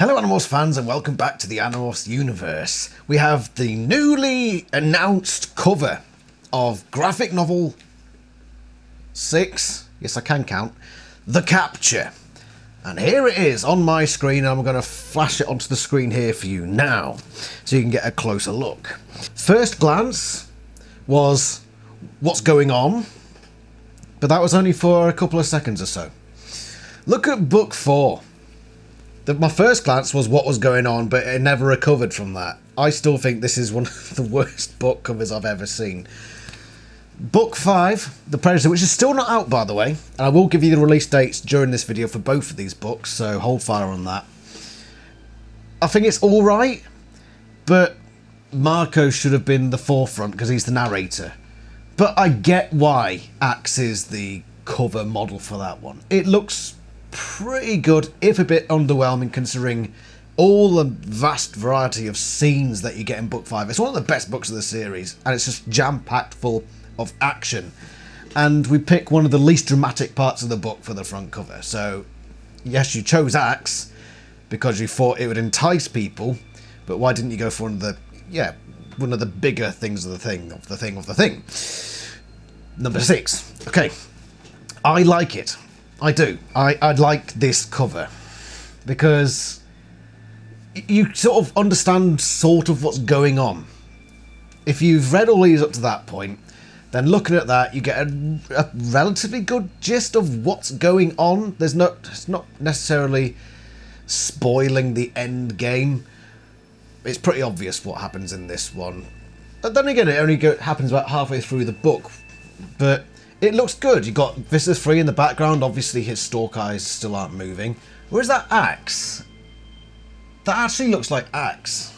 Hello Animorphs fans and welcome back to the Animorphs universe. We have the newly announced cover of graphic novel 6, yes I can count, The Capture. And here it is on my screen. I'm going to flash it onto the screen here for you now so you can get a closer look. First glance was what's going on, but that was only for a couple of seconds or so. Look at book 4. My first glance was what was going on, but it never recovered from that. I still think this is one of the worst book covers I've ever seen. Book 5, The Predator, which is still not out by the way, and I will give you the release dates during this video for both of these books, so hold fire on that. I think it's alright, but Marco should have been the forefront because he's the narrator. But I get why Axe is the cover model for that one. It looks pretty good, if a bit underwhelming considering all the vast variety of scenes that you get in book 5. It's one of the best books of the series and it's just jam-packed full of action, and we pick one of the least dramatic parts of the book for the front cover. So yes, you chose Axe because you thought it would entice people, but why didn't you go for one of the bigger things of the thing. Number 6. Okay, I like it. I do. I like this cover because you sort of understand sort of what's going on. If you've read all these up to that point, then looking at that, you get a relatively good gist of what's going on. It's not necessarily spoiling the end game. It's pretty obvious what happens in this one. But then again, it only happens about halfway through the book, but it looks good. You've got Viscera 3 in the background. Obviously, his stalk eyes still aren't moving. Where's that Axe? That actually looks like Axe.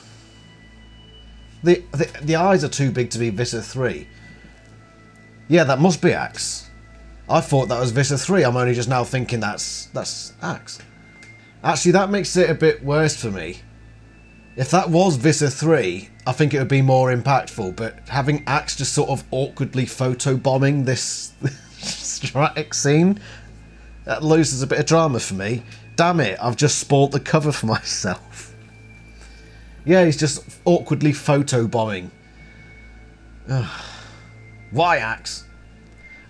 The eyes are too big to be Viscera 3. Yeah, that must be Axe. I thought that was Viscera 3. I'm only just now thinking that's Axe. Actually, that makes it a bit worse for me. If that was Viscera 3, I think it would be more impactful, but having Axe just sort of awkwardly photobombing this dramatic scene, that loses a bit of drama for me. Damn it, I've just spoilt the cover for myself. Yeah, he's just awkwardly photobombing. Why Axe?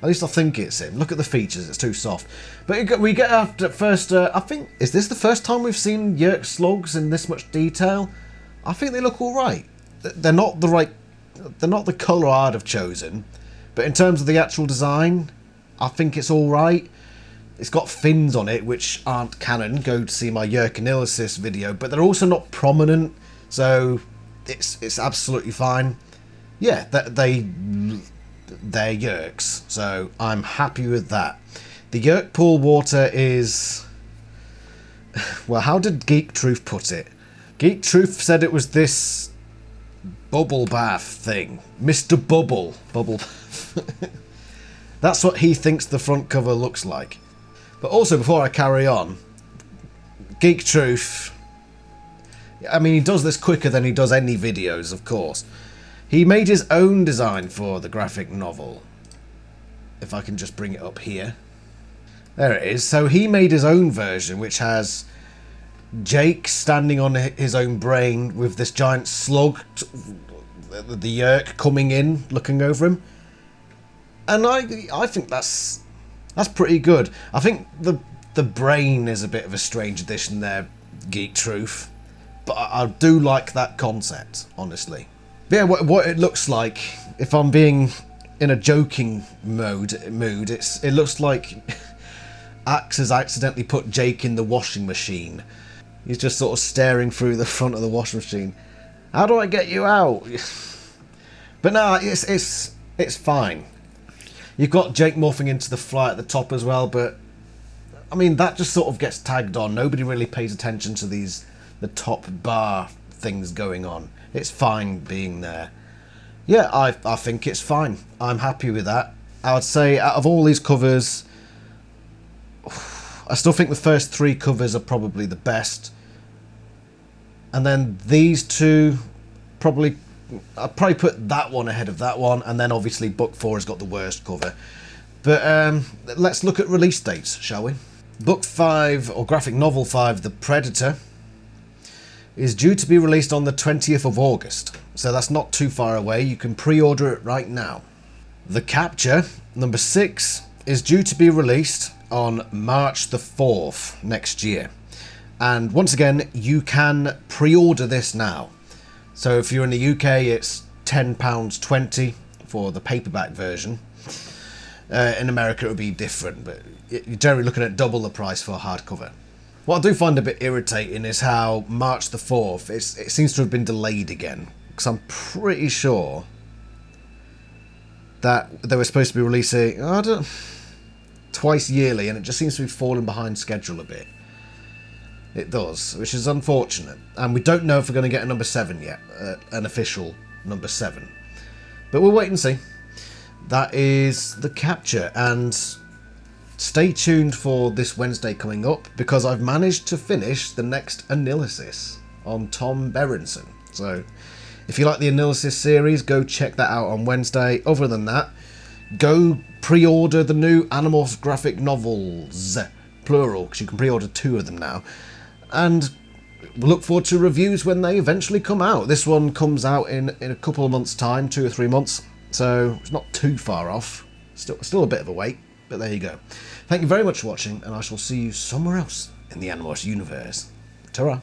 At least I think it's him. Look at the features, it's too soft. But we get after first, I think, is this the first time we've seen Yeerk slugs in this much detail? I think they look alright. They're not the colour I'd have chosen, but in terms of the actual design, I think it's alright. It's got fins on it, which aren't canon. Go to see my Yeerk analysis video, but they're also not prominent, so it's absolutely fine. Yeah, they're Yeerks, so I'm happy with that. The Yeerk pool water is... well, how did Geek Truth put it? Geek Truth said it was this bubble bath thing. Mr. Bubble bath. That's what he thinks the front cover looks like. But also, before I carry on, Geek Truth... I mean, he does this quicker than he does any videos, of course. He made his own design for the graphic novel. If I can just bring it up here. There it is. So he made his own version, which has Jake standing on his own brain with this giant slug, the Yeerk, coming in, looking over him. And I think that's pretty good. I think the brain is a bit of a strange addition there, Geek Truth. But I do like that concept, honestly. But yeah, what it looks like, if I'm being in a joking mood, it looks like Axe has accidentally put Jake in the washing machine. He's just sort of staring through the front of the washing machine. How do I get you out? But no, it's fine. You've got Jake morphing into the fly at the top as well, but I mean that just sort of gets tagged on. Nobody really pays attention to the top bar things going on. It's fine being there. Yeah, I think it's fine. I'm happy with that. I would say out of all these covers, I still think the first 3 covers are probably the best. And then these two, I'd probably put that one ahead of that one. And then obviously book 4 has got the worst cover. But let's look at release dates, shall we? Book 5, or graphic novel 5, The Predator, is due to be released on the 20th of August, so that's not too far away. You can pre-order it right now. The Capture, number 6, is due to be released on March the 4th next year. And once again, you can pre-order this now. So if you're in the UK, it's £10.20 for the paperback version. In America, it would be different, but you're generally looking at double the price for hardcover. What I do find a bit irritating is how March the 4th, it seems to have been delayed again. Because I'm pretty sure that they were supposed to be releasing twice yearly, and it just seems to be falling behind schedule a bit. It does, which is unfortunate. And we don't know if we're going to get a number 7 yet, an official number 7. But we'll wait and see. That is The Capture, and stay tuned for this Wednesday coming up, because I've managed to finish the next analysis on Tom Berenson. So if you like the analysis series, go check that out on Wednesday. Other than that, go pre-order the new Animorphs graphic novels, plural, because you can pre-order 2 of them now. And we'll look forward to reviews when they eventually come out. This one comes out in a couple of months' time, 2 or 3 months. So it's not too far off. Still a bit of a wait, but there you go. Thank you very much for watching, and I shall see you somewhere else in the Animorphs universe. Ta-ra!